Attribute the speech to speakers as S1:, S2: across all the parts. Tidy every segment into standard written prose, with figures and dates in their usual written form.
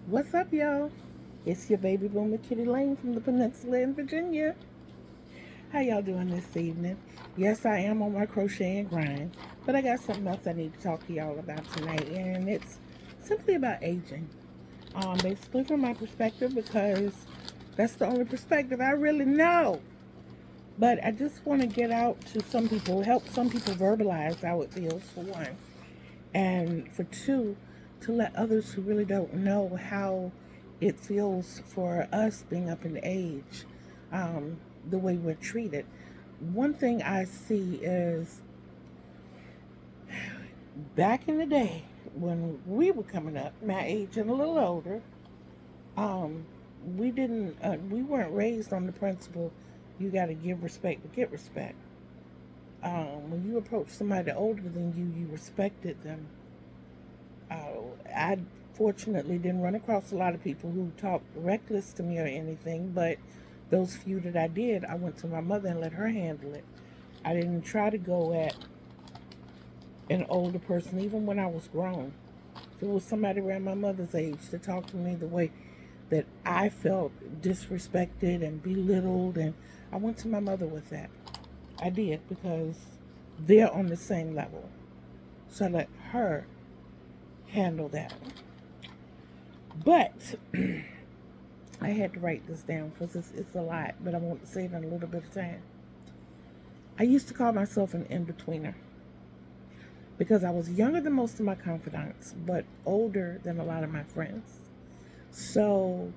S1: What's up, y'all? It's your baby boomer Kitty Lane from the Peninsula in Virginia. How y'all doing this evening? Yes, I am on my crochet and grind, but I got something else I need to talk to y'all about tonight, and it's simply about aging. Basically from my perspective, because that's the only perspective I really know. But I just want to get out to some people, help some people verbalize how it feels, for one, and for two, to let others who really don't know how it feels for us being up in age, um, the way we're treated. One thing I see is back in the day when we were coming up, my age and a little older, um, we weren't raised on the principle you got to give respect to get respect. When you approach somebody older than you respected them. I fortunately didn't run across a lot of people who talked reckless to me or anything, but those few that I did, I went to my mother and let her handle it. I didn't try to go at an older person, even when I was grown. If it was somebody around my mother's age to talk to me the way that I felt disrespected and belittled, and I went to my mother with that. I did because they're on the same level. So I let her handle that. But I had to write this down because it's a lot, but I want to say it in a little bit of time. I used to call myself an in-betweener because I was younger than most of my confidants, but older than a lot of my friends. So,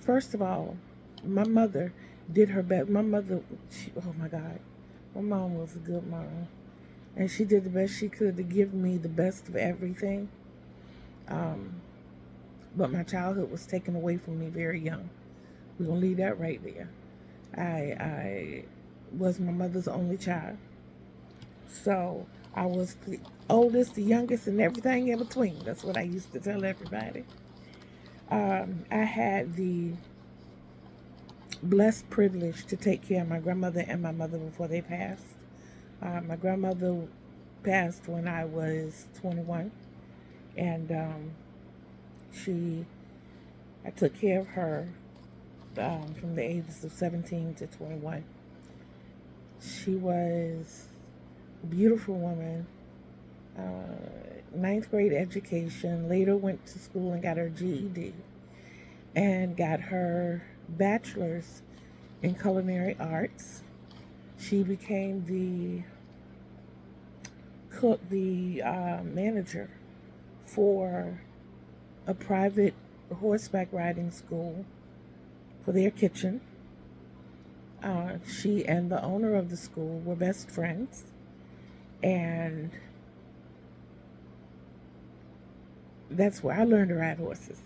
S1: first of all, my mother did her best. Oh my God, my mom was a good mom. And she did the best she could to give me the best of everything. Um, but my childhood was taken away from me very young. We're going to leave that right there. I was my mother's only child. So I was the oldest, the youngest, and everything in between. That's what I used to tell everybody. I had the blessed privilege to take care of my grandmother and my mother before they passed. My grandmother passed when I was 21, and she I took care of her from the ages of 17 to 21. She was a beautiful woman, ninth grade education, later went to school and got her GED, and got her bachelor's in culinary arts. She became the manager for a private horseback riding school for their kitchen. She and the owner of the school were best friends, and that's where I learned to ride horses.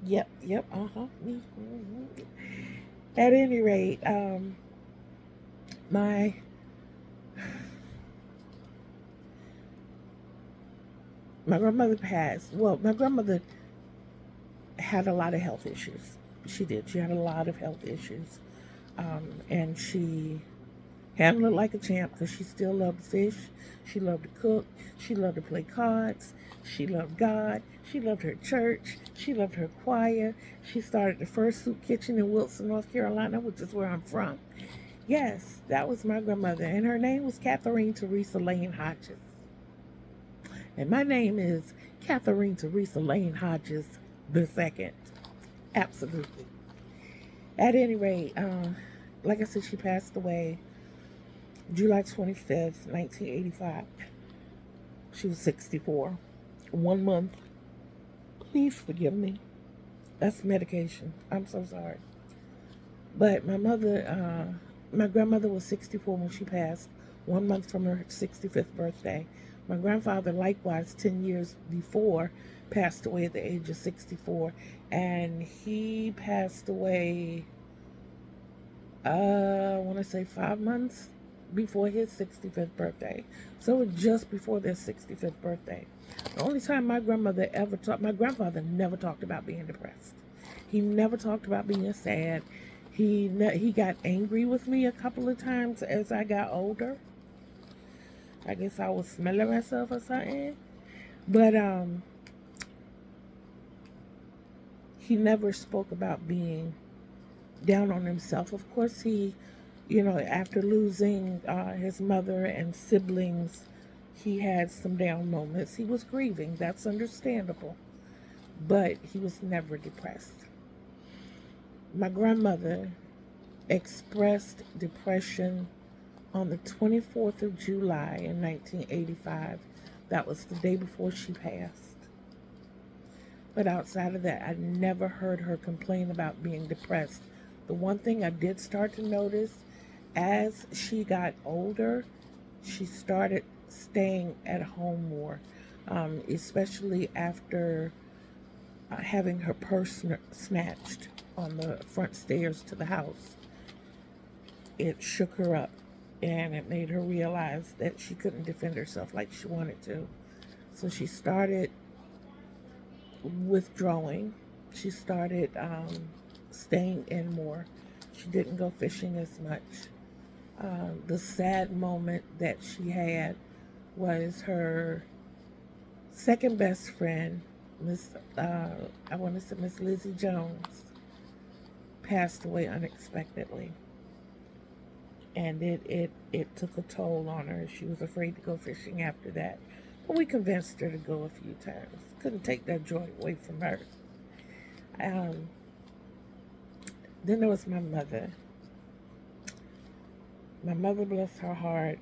S1: Yep, yep, uh huh. At any rate, my my grandmother passed. Well, my grandmother had a lot of health issues. She did. She had a lot of health issues, and she handled it like a champ because she still loved to fish. She loved to cook. She loved to play cards. She loved God. She loved her church. She loved her choir. She started the first soup kitchen in Wilson, North Carolina, which is where I'm from. Yes, that was my grandmother, and her name was Catherine Teresa Lane Hodges. And my name is Catherine Teresa Lane Hodges the second. Absolutely. At any rate, like I said, she passed away July 25th, 1985. She was 64. 1 month. Please forgive me. That's medication. I'm so sorry. But my grandmother was 64 when she passed, 1 month from her 65th birthday. My grandfather, likewise, 10 years before, passed away at the age of 64. And he passed away, I want to say 5 months before his 65th birthday. So it was just before their 65th birthday. The only time my grandfather never talked about being depressed. He never talked about being sad. He got angry with me a couple of times as I got older. I guess I was smelling myself or something. But he never spoke about being down on himself. Of course, he, after losing his mother and siblings, he had some down moments. He was grieving. That's understandable. But he was never depressed. My grandmother expressed depression on the 24th of July in 1985. That was the day before she passed. But outside of that, I never heard her complain about being depressed. The one thing I did start to notice as she got older, she started staying at home more, especially after having her purse snatched on the front stairs to the house. It shook her up and it made her realize that she couldn't defend herself like she wanted to. So she started withdrawing. She started staying in more. She didn't go fishing as much. The sad moment that she had was her second best friend, I want to say Miss Lizzie Jones, passed away unexpectedly, and it took a toll on her. She was afraid to go fishing after that, but we convinced her to go a few times. Couldn't take that joy away from her. Then there was my mother. My mother, bless her heart,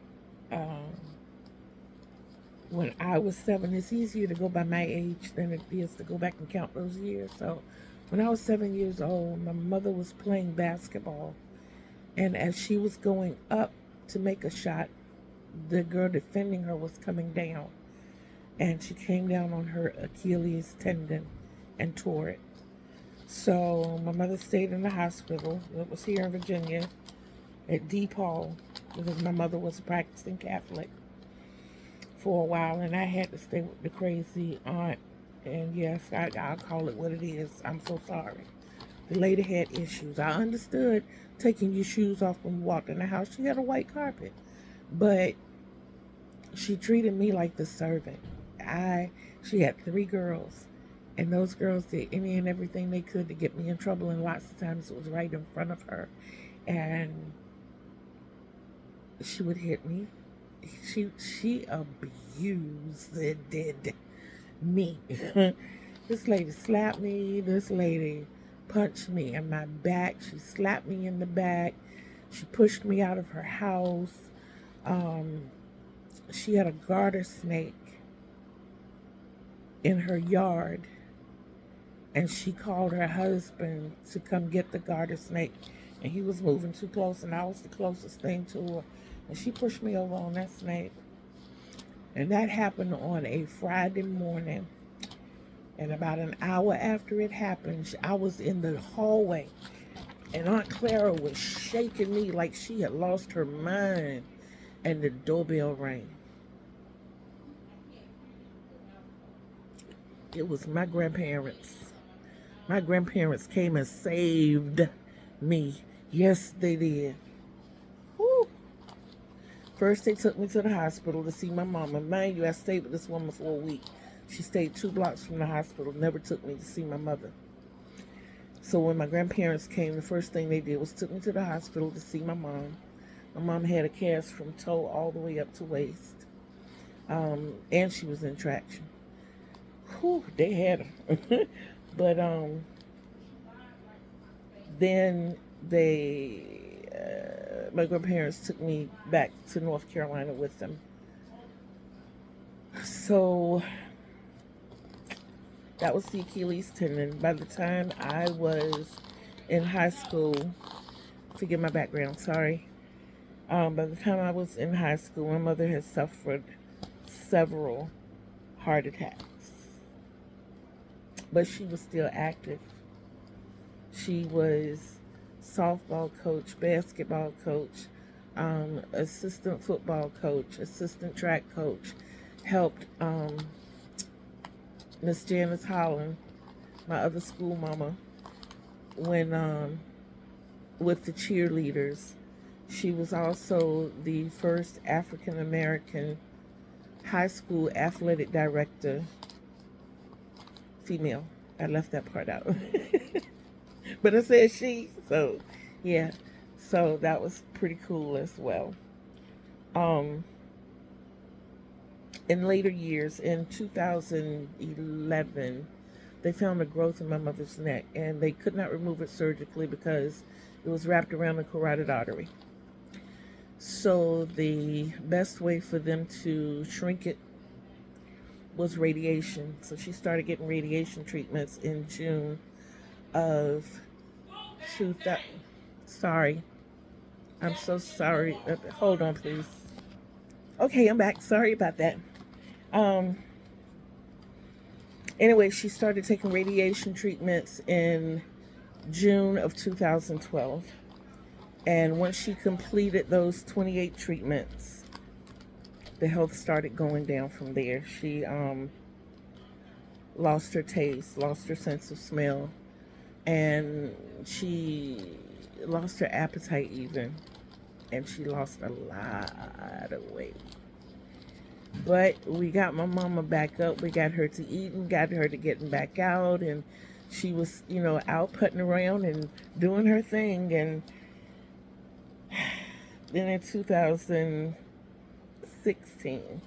S1: when I was 7, it's easier to go by my age than it is to go back and count those years. So when I was 7 years old, my mother was playing basketball. And as she was going up to make a shot, the girl defending her was coming down. And she came down on her Achilles tendon and tore it. So my mother stayed in the hospital. It was here in Virginia at DePaul, because my mother was a practicing Catholic for a while, and I had to stay with the crazy aunt. And yes, I'll call it what it is. I'm so sorry. The lady had issues. I understood taking your shoes off when you walked in the house. She had a white carpet, but she treated me like the servant. She had 3 girls, and those girls did any and everything they could to get me in trouble, and lots of times it was right in front of her. And she would hit me. She abused me. This lady slapped me. This lady punched me in my back. She slapped me in the back. She pushed me out of her house. She had a garter snake in her yard, and she called her husband to come get the garter snake, and he was moving too close, and I was the closest thing to her, and she pushed me over on that snake. And that happened on a Friday morning. And about an hour after it happened, I was in the hallway, and Aunt Clara was shaking me like she had lost her mind, and the doorbell rang. It was my grandparents. My grandparents came and saved me. Yes, they did. Woo. First, they took me to the hospital to see my mama. Mind you, I stayed with this woman for a week. She stayed 2 blocks from the hospital, never took me to see my mother. So when my grandparents came, the first thing they did was took me to the hospital to see my mom. My mom had a cast from toe all the way up to waist. And she was in traction. Whew, they had her. But then my grandparents took me back to North Carolina with them. So that was the Achilles tendon. By the time I was in high school, forget my background, sorry. By the time I was in high school, my mother had suffered several heart attacks. But she was still active. She was softball coach, basketball coach, assistant football coach, assistant track coach, helped Miss Janice Holland, my other school mama, when with the cheerleaders. She was also the first African American high school athletic director, female. I left that part out. But I said she, so yeah. So that was pretty cool as well. Um, in later years, in 2011, they found a growth in my mother's neck, and they could not remove it surgically because it was wrapped around the carotid artery. So the best way for them to shrink it was radiation. So she started getting radiation treatments in June of 2000. Sorry, I'm so sorry. Hold on, please. Okay, I'm back. Sorry about that. Um, anyway, she started taking radiation treatments in June of 2012. And once she completed those 28 treatments, the health started going down from there. She lost her taste, lost her sense of smell, and she lost her appetite even. And she lost a lot of weight. But we got my mama back up. We got her to eating, got her to getting back out, and she was, out putting around and doing her thing. And then in 2016,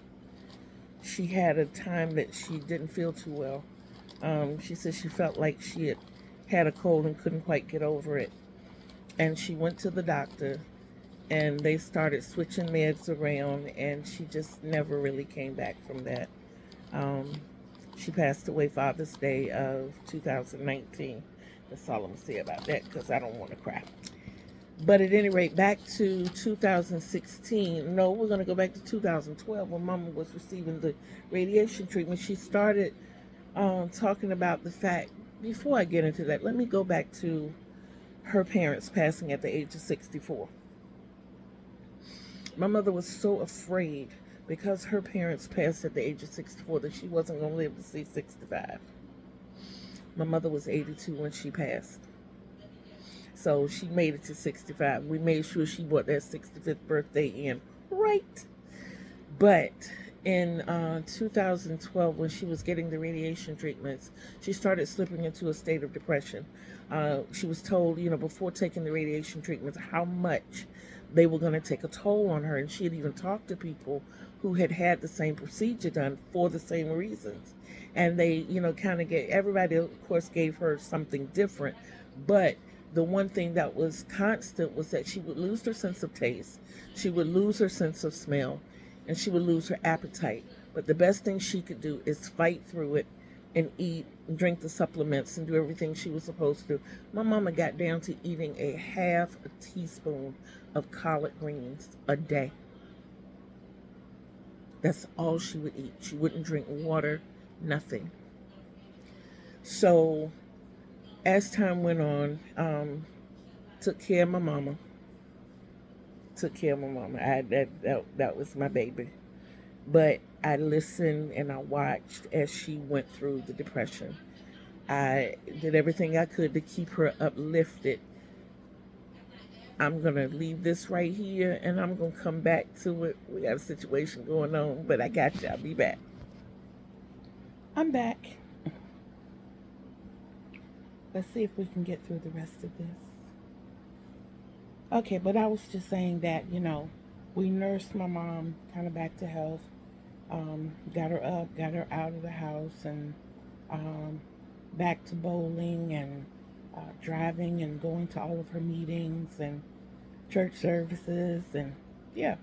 S1: she had a time that she didn't feel too well. She said she felt like she had a cold and couldn't quite get over it. And she went to the doctor, and they started switching meds around, and she just never really came back from that. She passed away Father's Day of 2019. That's all I'm going to say about that, because I don't want to cry. But at any rate, back to 2016. No, we're going to go back to 2012 when Mama was receiving the radiation treatment. She started talking about the fact, before I get into that, let me go back to her parents passing at the age of 64. My mother was so afraid because her parents passed at the age of 64 that she wasn't going to live to see 65. My mother was 82 when she passed. So she made it to 65. We made sure she brought that 65th birthday in right. But in 2012, when she was getting the radiation treatments, she started slipping into a state of depression. She was told, before taking the radiation treatments, how much they were going to take a toll on her. And she had even talked to people who had had the same procedure done for the same reasons. And they, kind of everybody, of course, gave her something different. But the one thing that was constant was that she would lose her sense of taste, she would lose her sense of smell, and she would lose her appetite. But the best thing she could do is fight through it and eat and drink the supplements and do everything she was supposed to. My mama got down to eating a half a teaspoon of collard greens a day. That's all she would eat. She wouldn't drink water, nothing. So as time went on, took care of my mama. That was my baby. But I listened and I watched as she went through the depression. I did everything I could to keep her uplifted. I'm going to leave this right here and I'm going to come back to it. We got a situation going on, but I got you. I'll be back. I'm back. Let's see if we can get through the rest of this. Okay, but I was just saying that, we nursed my mom kind of back to health. Got her up, got her out of the house, and back to bowling and driving and going to all of her meetings and church services and, yeah,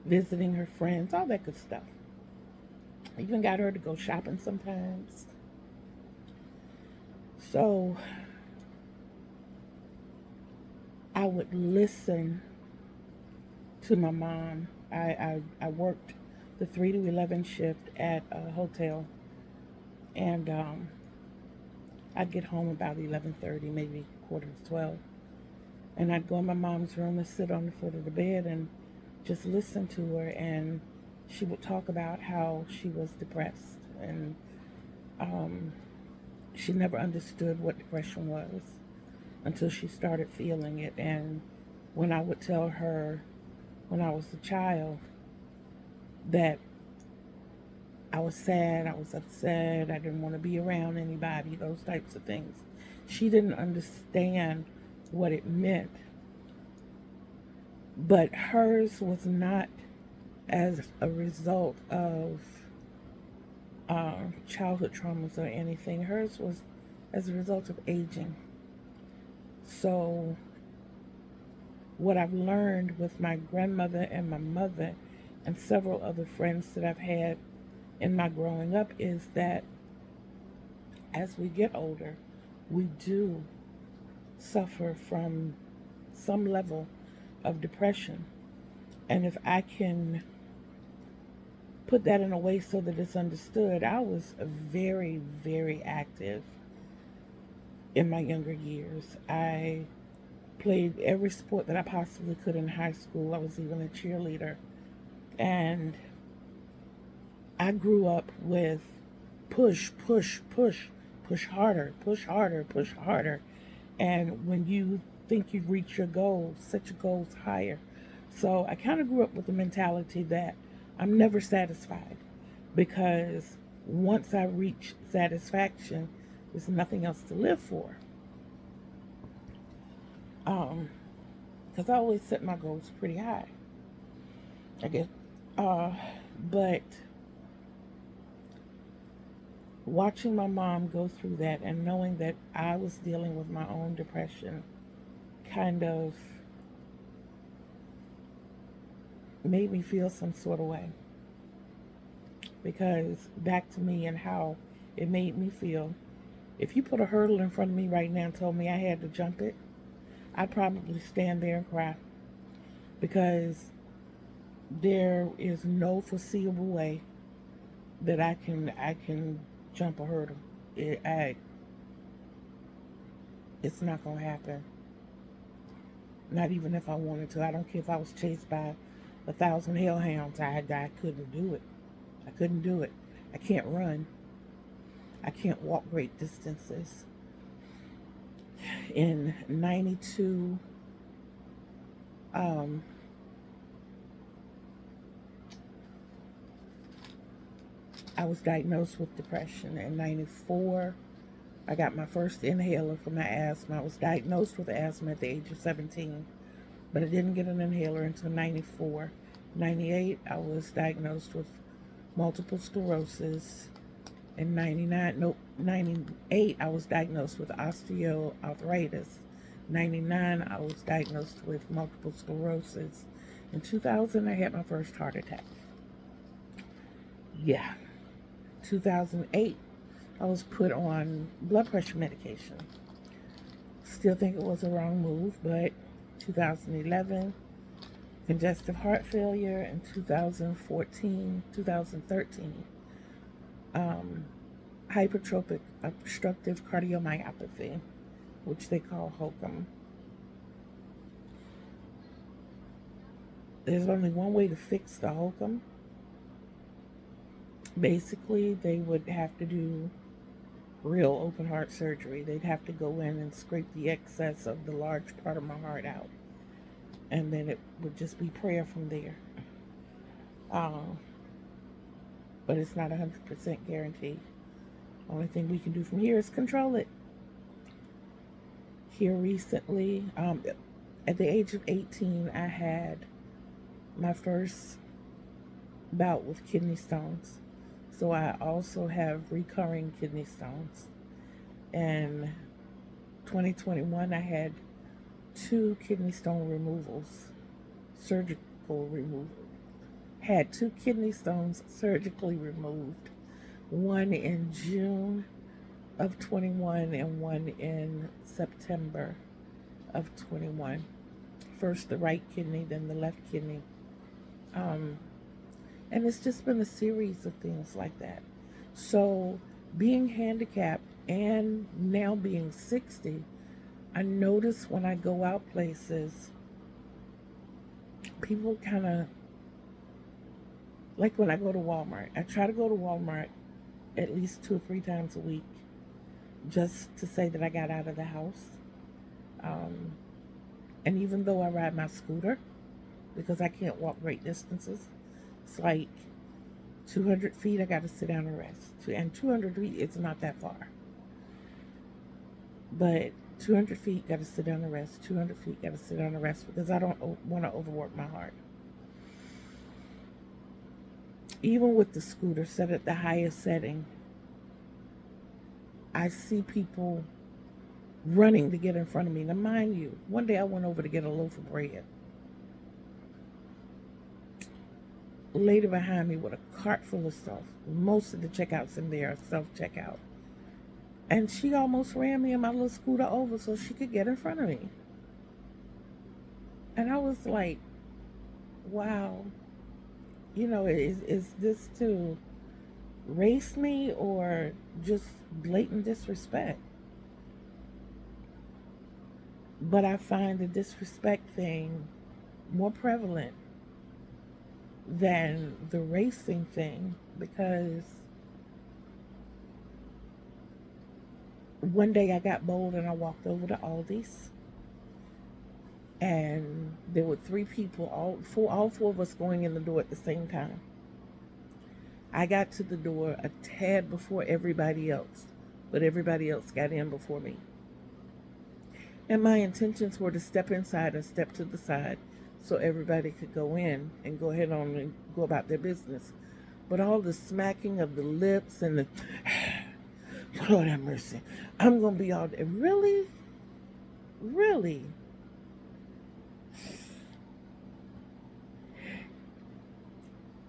S1: visiting her friends, all that good stuff. Even got her to go shopping sometimes. So I would listen to my mom. I worked the 3 to 11 shift at a hotel, and I'd get home about 11:30, maybe quarter to 12, and I'd go in my mom's room and sit on the foot of the bed and just listen to her. And she would talk about how she was depressed, and she never understood what depression was until she started feeling it. And when I would tell her when I was a child that I was sad, I was upset, I didn't want to be around anybody, those types of things. She didn't understand what it meant, but hers was not as a result of childhood traumas or anything. Hers was as a result of aging. So, what I've learned with my grandmother and my mother and several other friends that I've had in my growing up is that as we get older, we do suffer from some level of depression. And if I can put that in a way so that it's understood, I was very, very active in my younger years. I played every sport that I possibly could in high school. I was even a cheerleader. And I grew up with push, push, push, push harder, push harder, push harder. And when you think you've reached your goals, set your goals higher. So I kind of grew up with the mentality that I'm never satisfied because once I reach satisfaction, there's nothing else to live for. Because I always set my goals pretty high, I guess. Uh, but watching my mom go through that and knowing that I was dealing with my own depression kind of made me feel some sort of way. Because back to me and how it made me feel, if you put a hurdle in front of me right now and told me I had to jump it, I'd probably stand there and cry because there is no foreseeable way that I can jump a hurdle. It's not gonna happen. Not even if I wanted to. I don't care if I was chased by 1,000 hellhounds. I couldn't do it. I couldn't do it. I can't run. I can't walk great distances. In '92, um, I was diagnosed with depression. In '94, I got my first inhaler for my asthma. I was diagnosed with asthma at the age of 17, but I didn't get an inhaler until '94. '98, I was diagnosed with multiple sclerosis. In '98, I was diagnosed with osteoarthritis. '99, I was diagnosed with multiple sclerosis. In 2000, I had my first heart attack. Yeah. 2008, I was put on blood pressure medication. Still think it was a wrong move, but 2011, congestive heart failure. In 2014, 2013, um, hypertrophic obstructive cardiomyopathy, which they call HOCM. There's only one way to fix the HOCM. Basically, they would have to do real open heart surgery. They'd have to go in and scrape the excess of the large part of my heart out, and then it would just be prayer from there. Um, but it's not 100% guaranteed. Only thing we can do from here is control it. Here recently, at the age of 18, I had my first bout with kidney stones. So I also have recurring kidney stones. In 2021, I had 2 kidney stone removals, surgical removal. Had 2 kidney stones surgically removed, one in June of 21 and one in September of 21. First the right kidney, then the left kidney. Um, and it's just been a series of things like that. So, being handicapped and now being 60, I notice when I go out places, people kind of, like when I go to Walmart, I try to go to Walmart at least 2 or 3 times a week just to say that I got out of the house. Um, and even though I ride my scooter, because I can't walk great distances, it's like 200 feet, I got to sit down and rest. And 200 feet, it's not that far. But 200 feet, got to sit down and rest. 200 feet, got to sit down and rest because I don't want to overwork my heart. Even with the scooter set at the highest setting, I see people running to get in front of me. Now, mind you, one day I went over to get a loaf of bread. Lady behind me with a cart full of stuff. Most of the checkouts in there are self-checkout. And she almost ran me and my little scooter over so she could get in front of me. And I was like, wow, is this to race me or just blatant disrespect? But I find the disrespect thing more prevalent than the racing thing because one day I got bold and I walked over to Aldi's and there were three people, all four of us going in the door at the same time. I got to the door a tad before everybody else, but everybody else got in before me. And my intentions were to step inside and step to the side so everybody could go in and go ahead on and go about their business. But all the smacking of the lips and the, Lord have mercy, I'm going to be all day. Really? Really?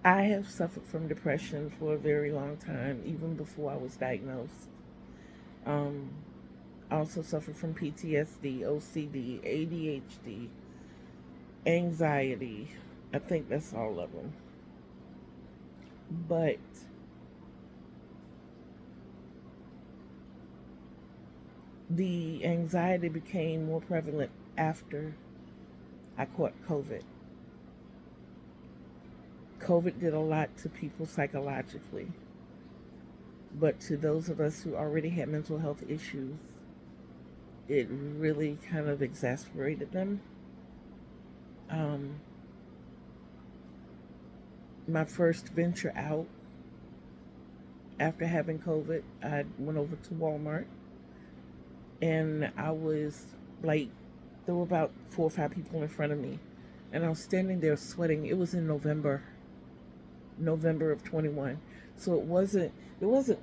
S1: I have suffered from depression for a very long time, even before I was diagnosed. Um, I also suffer from PTSD, OCD, ADHD, anxiety. I think that's all of them. But the anxiety became more prevalent after I caught COVID. COVID did a lot to people psychologically. But to those of us who already had mental health issues, it really kind of exasperated them. Um, my first venture out after having COVID, I went over to Walmart and I was like, there were about 4 or 5 people in front of me, and I was standing there sweating. It was in November of 21, so it wasn't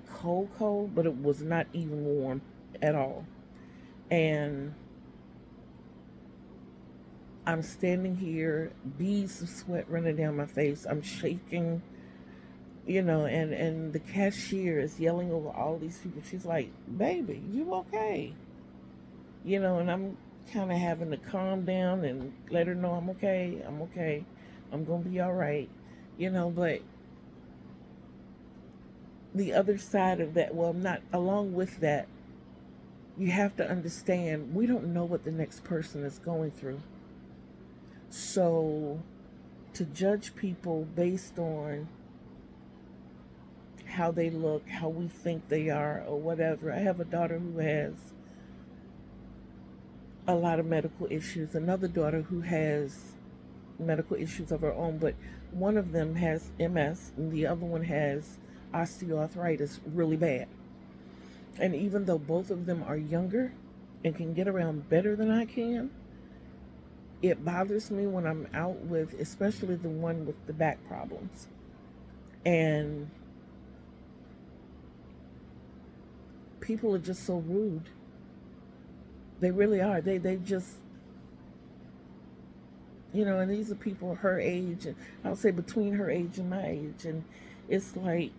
S1: cold, but it was not even warm at all. And I'm standing here, beads of sweat running down my face. I'm shaking, and the cashier is yelling over all these people. She's like, "Baby, you okay?" And I'm kind of having to calm down and let her know I'm okay. I'm okay. I'm going to be all right. But the other side of that, well, not along with that, you have to understand we don't know what the next person is going through. So to judge people based on how they look, how we think they are, or whatever. I have a daughter who has a lot of medical issues, another daughter who has medical issues of her own, but one of them has MS and the other one has osteoarthritis really bad. And even though both of them are younger and can get around better than I can, it bothers me when I'm out with, especially the one with the back problems. And people are just so rude. They really are. They just, and these are people her age, and I'll say between her age and my age, and it's like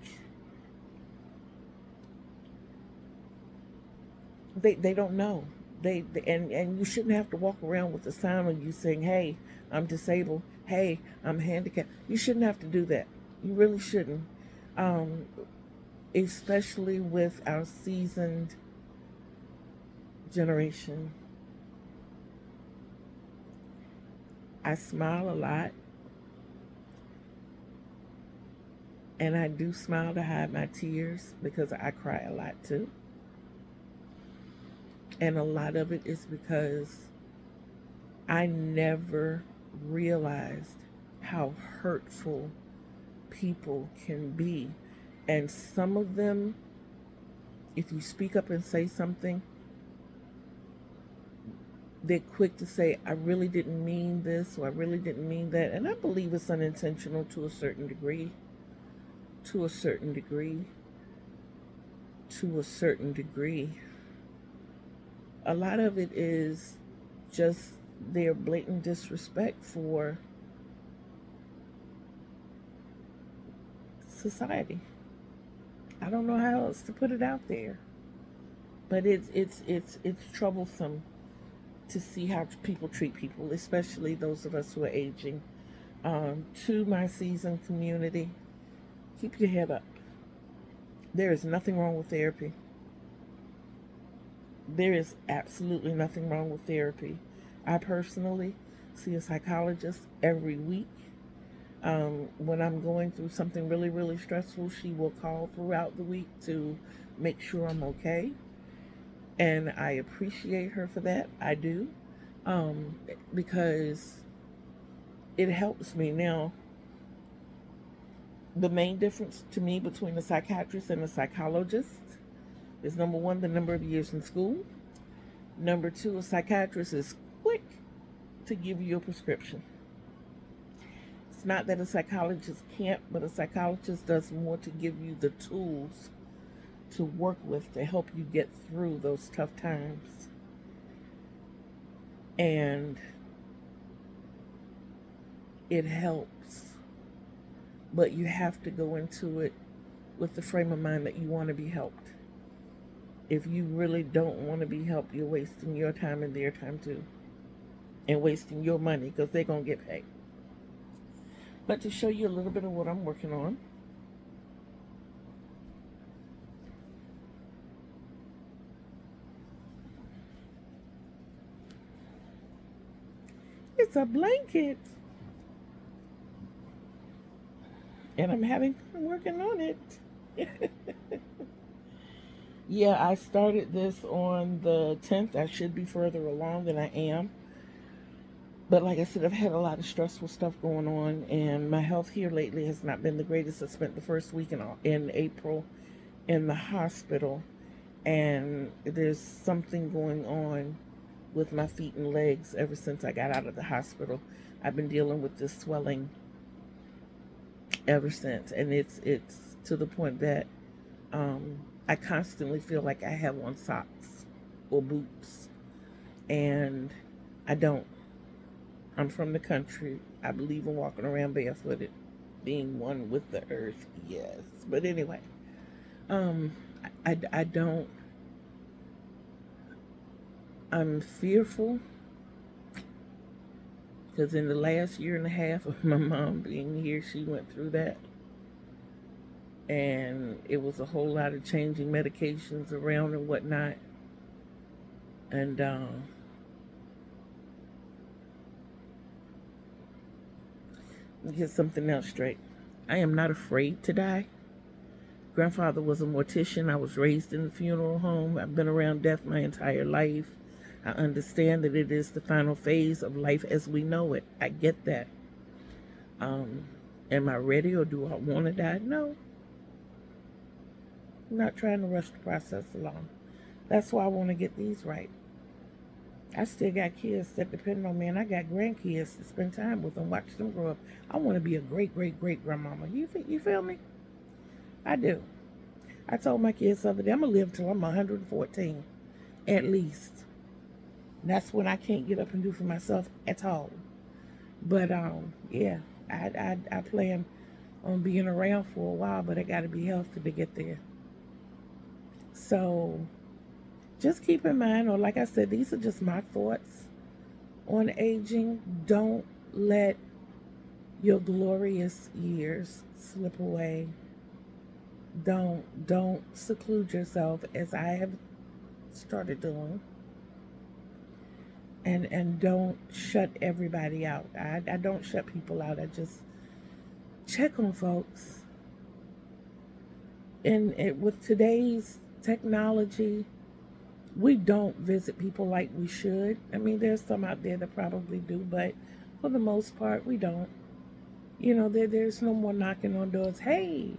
S1: they don't know. And you shouldn't have to walk around with a sign on you saying, "Hey, I'm disabled. Hey, I'm handicapped." You shouldn't have to do that. You really shouldn't. Um, Especially with our seasoned generation. I smile a lot, and I do smile to hide my tears because I cry a lot too. And a lot of it is because I never realized how hurtful people can be. And some of them, if you speak up and say something, they're quick to say, I really didn't mean this, or I really didn't mean that. And I believe it's unintentional to a certain degree. To a certain degree. To a certain degree. A lot of it is just their blatant disrespect for society. I don't know how else to put it out there. But it's troublesome to see how people treat people, especially those of us who are aging. To my seasoned community, keep your head up. There is nothing wrong with therapy. There is absolutely nothing wrong with therapy. I personally see a psychologist every week. When I'm going through something really, really stressful, she will call throughout the week to make sure I'm okay. And I appreciate her for that. I do. Because it helps me. Now, the main difference to me between a psychiatrist and a psychologist is, number one, the number of years in school. Number two, a psychiatrist is quick to give you a prescription. It's not that a psychologist can't, but a psychologist does more to give you the tools to work with to help you get through those tough times. And it helps, but you have to go into it with the frame of mind that you want to be helped. If you really don't want to be helped, you're wasting your time and their time too, and wasting your money, because they're going to get paid. But to show you a little bit of what I'm working on, it's a blanket, and I'm having fun working on it. Yeah, I started this on the 10th. I should be further along than I am. But like I said, I've had a lot of stressful stuff going on, and my health here lately has not been the greatest. I spent the first week in April in the hospital, and there's something going on with my feet and legs ever since I got out of the hospital. I've been dealing with this swelling ever since, and it's to the point that I constantly feel like I have on socks or boots, and I don't. I'm from the country. I believe in walking around barefooted, being one with the earth. Yes, but anyway, um, I don't. I'm fearful because in the last year and a half of my mom being here, she went through that, and it was a whole lot of changing medications around and whatnot, and get something else straight. I am not afraid to die. Grandfather was a mortician. I was raised in the funeral home. I've been around death my entire life. I understand that it is the final phase of life as we know it. I get that. Um, am I ready, or do I want to die? No. I'm not trying to rush the process along. That's why I want to get these right. I still got kids that depend on me, and I got grandkids to spend time with and watch them grow up. I want to be a great, great, great grandmama. You feel me? I do. I told my kids the other day, I'm going to live till I'm 114, at least. And that's when I can't get up and do for myself at all. But, yeah, I plan on being around for a while, but I got to be healthy to get there. So, just keep in mind, or like I said, these are just my thoughts on aging. Don't let your glorious years slip away. Don't seclude yourself, as I have started doing, and don't shut everybody out. I don't shut people out. I just check on folks. And with today's technology, we don't visit people like we should. I mean, there's some out there that probably do, but for the most part, we don't. there's no more knocking on doors. Hey,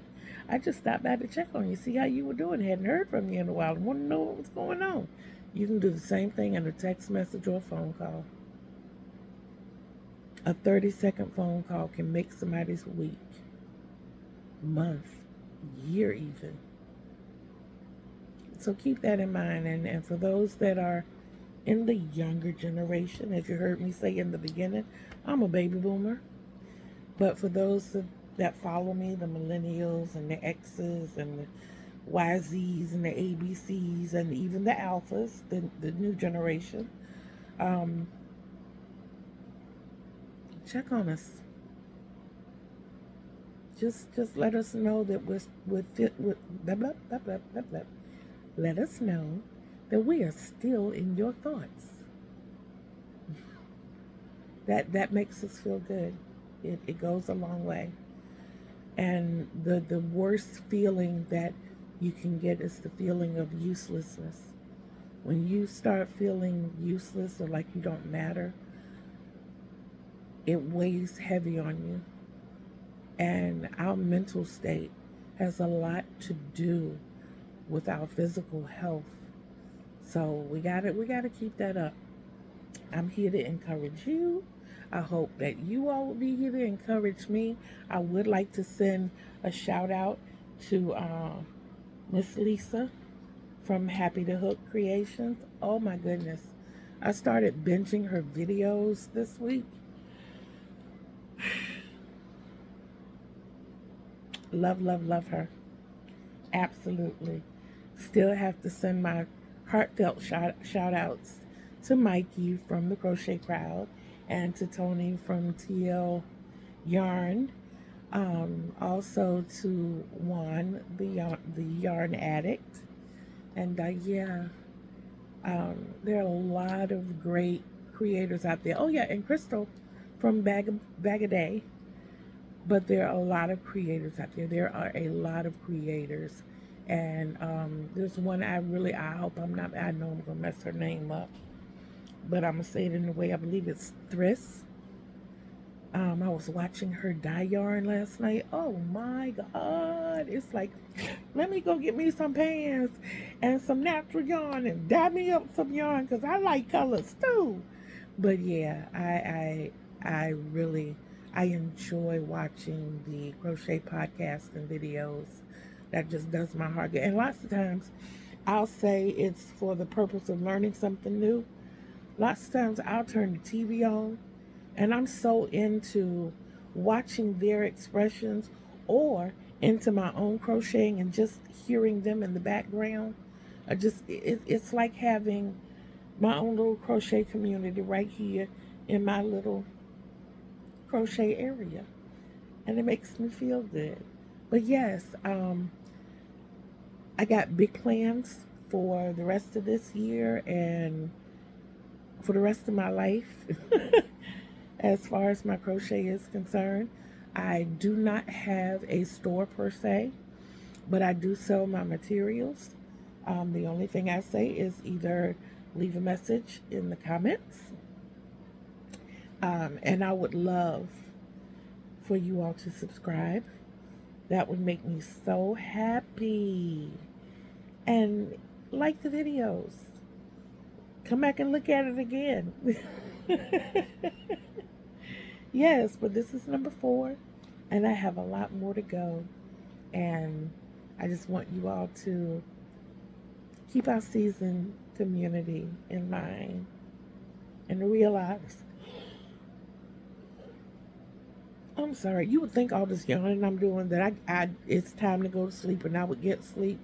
S1: I just stopped by to check on you, see how you were doing. Hadn't heard from you in a while. I want to know what was going on. You can do the same thing in a text message or a phone call. A 30-second phone call can make somebody's week, month, year even. So keep that in mind. And for those that are in the younger generation, as you heard me say in the beginning, I'm a baby boomer. But for those that follow me, the millennials and the X's and the YZs and the ABCs and even the alphas, the new generation, um, check on us. Just let us know that we're fit with blah, blah, blah, blah, blah, blah. Let us know that we are still in your thoughts. That makes us feel good. It goes a long way. And the worst feeling that you can get is the feeling of uselessness. When you start feeling useless or like you don't matter, it weighs heavy on you. And our mental state has a lot to do with our physical health. So we gotta keep that up. I'm here to encourage you. I hope that you all will be here to encourage me. I would like to send a shout out to Miss Lisa from Happy to Hook Creations. Oh my goodness. I started binging her videos this week. Love, love, love her. Absolutely. Still have to send my heartfelt shout outs to Mikey from the Crochet Crowd and to Tony from TL Yarn. Also to Juan, the yarn addict. And yeah, there are a lot of great creators out there. Oh yeah, and Crystal from Bag a Day. But there are a lot of creators out there. There are a lot of creators, and there's one I hope I know I'm gonna mess her name up, but I'm gonna say it in the way I believe it's Thriss. I was watching her dye yarn last night. Oh my God. It's like, let me go get me some pants and some natural yarn and dye me up some yarn because I like colors too. But yeah, I really, I enjoy watching the crochet podcast and videos. That just does my heart good. And lots of times I'll say it's for the purpose of learning something new. Lots of times I'll turn the TV on and I'm so into watching their expressions or into my own crocheting and just hearing them in the background. It's like having my own little crochet community right here in my little crochet area. And it makes me feel good. But yes, I got big plans for the rest of this year and for the rest of my life. As far as my crochet is concerned, I do not have a store per se, but I do sell my materials. The only thing I say is either leave a message in the comments, and I would love for you all to subscribe. That would make me so happy. And like the videos. Come back and look at it again. Yes, but this is number 4, and I have a lot more to go. And I just want you all to keep our season community in mind and to realize, I'm sorry, you would think all this yawning I'm doing that I it's time to go to sleep and I would get sleep.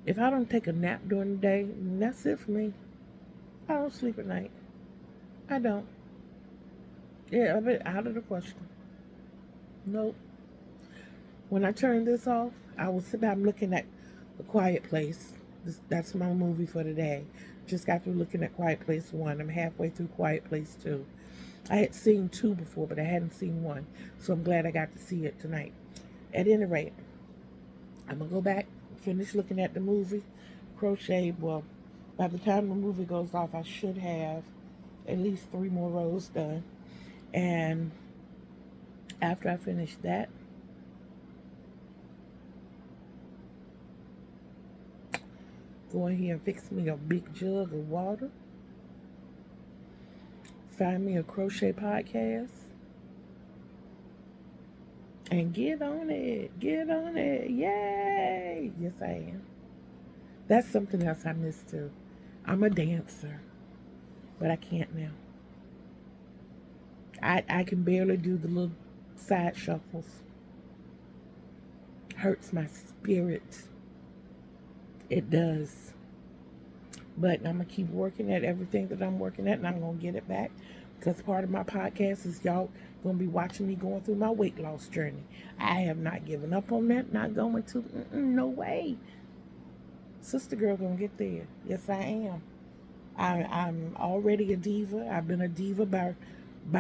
S1: If I don't take a nap during the day, that's it for me. I don't sleep at night. I don't. Yeah, I've been out of the question. Nope. When I turn this off, I will sit back looking at A Quiet Place. That's my movie for today. Just got through looking at Quiet Place 1. I'm halfway through Quiet Place 2. I had seen 2 before, but I hadn't seen 1. So I'm glad I got to see it tonight. At any rate, I'm going to go back, finish looking at the movie, crochet. Well, by the time the movie goes off, I should have at least 3 more rows done. And After I finish that, go in here and fix me a big jug of water. Find me a crochet podcast. And get on it. Get on it. Yay. Yes, I am. That's something else I miss too. I'm a dancer, but I can't now. I can barely do the little side shuffles. Hurts my spirit. It does. But I'm going to keep working at everything that I'm working at, and I'm going to get it back. Because part of my podcast is y'all going to be watching me going through my weight loss journey. I have not given up on that. Not going to. No way. Sister girl going to get there. Yes, I am. I'm already a diva. I've been a diva by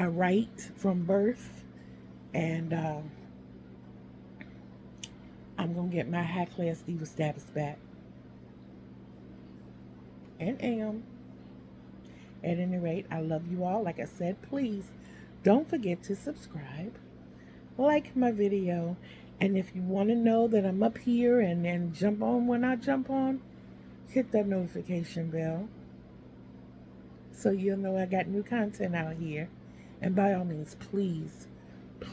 S1: right from birth. And I'm going to get my high class diva status back. And am. At any rate, I love you all. Like I said, please don't forget to subscribe, like my video, and if you want to know that I'm up here and jump on when I jump on, hit that notification bell so you'll know I got new content out here. And by all means, please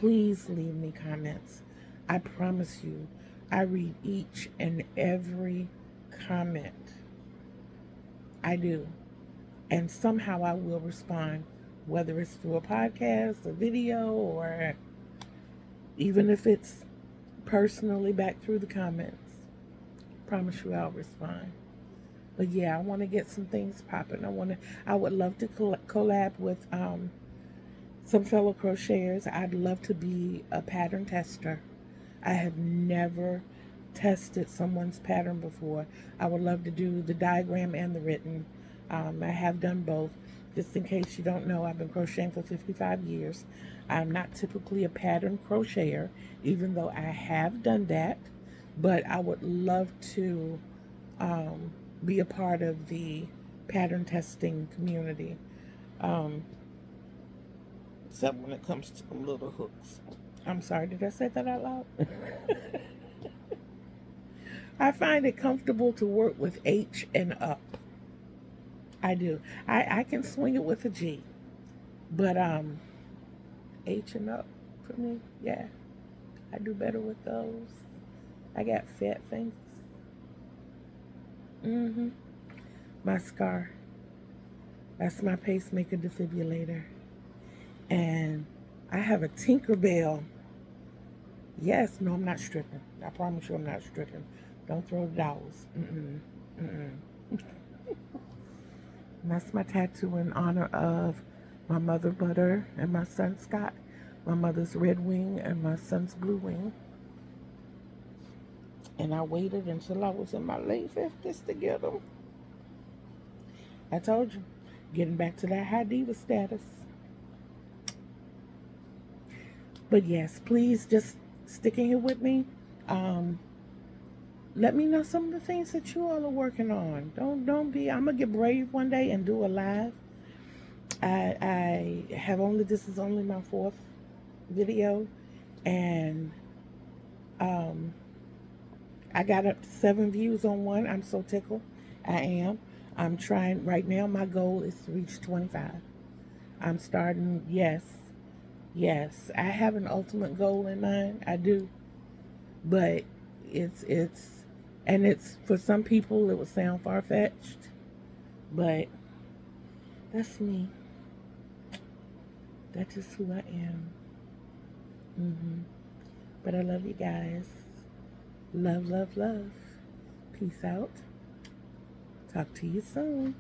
S1: leave me comments. I promise you, I read each and every comment. I do. And somehow I will respond, whether it's through a podcast, a video, or even if it's personally back through the comments. Promise you I'll respond. But yeah, I want to get some things popping. I would love to collab with some fellow crocheters. I'd love to be a pattern tester. I have never tested someone's pattern before. I would love to do the diagram and the written. I have done both. Just in case you don't know, I've been crocheting for 55 years. I'm not typically a pattern crocheter, even though I have done that. But I would love to be a part of the pattern testing community. Except when it comes to them little hooks. I'm sorry, did I say that out loud? I find it comfortable to work with H and up. I do. I can swing it with a G. But H and up for me, yeah. I do better with those. I got fat fingers. My scar. That's my pacemaker defibrillator. And I have a Tinkerbell. Yes, no, I'm not stripping. I promise you I'm not stripping. Don't throw the dolls. And that's my tattoo in honor of my mother, Butter, and my son, Scott. My mother's red wing and my son's blue wing. And I waited until I was in my late 50s to get them. I told you, getting back to that high diva status. But yes, please just stick in here with me. Let me know some of the things that you all are working on. Don't be. I'm gonna get brave one day and do a live. I have only. This is only my 4th video, and I got up to 7 views on one. I'm so tickled. I am. I'm trying right now. My goal is to reach 25. I'm starting. Yes. I have an ultimate goal in mind. I do, but it's for some people it would sound far-fetched, but that's me. That is who I am. But I love you guys. Love. Peace out. Talk to you soon.